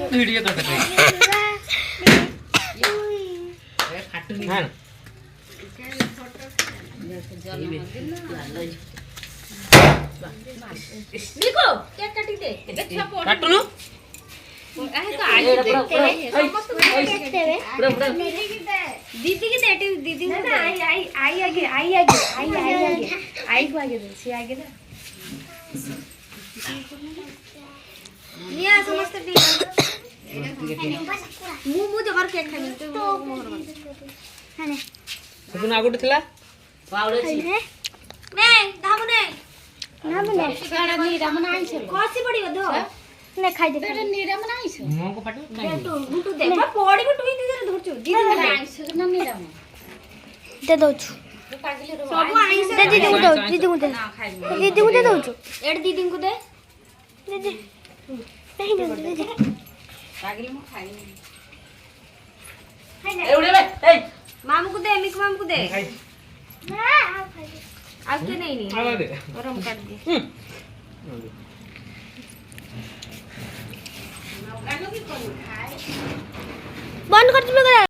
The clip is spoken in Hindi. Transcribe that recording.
वीडियो कर सकते हैं देखो केक काटी दे काटू नो आहे तो आई देखते हैं समस्त देखते हैं दीदी की दे दीदी को दे आई आगे आई को आगे दे सी आगे दे ये समस्त मु जबर केक खाइ तो हाने सुन आगुट थिला पावडे छी ने धाबु ने ना बने गाड़ा नीरा बनाई छे कसी पड़ी दो ने खाइ दे बेटा नीरा बनाई छे मो को पाटू दे तो गुटू दे पड़ी भी टुई दे धरछु दीदी बनाई छे ना नीरा में दे दो छु सब आई से दे दीदी को दो दीदी को दे ना खाइ दीदी को दे दो छु एड दीदी को दे दे दे नहीं दे दे पागली मु खाइ एवढे बे ए मामू को दे मिक मामू को दे खाई ना आप खाइ आज के नहीं आवा दे गरम कर दे बंद कर दे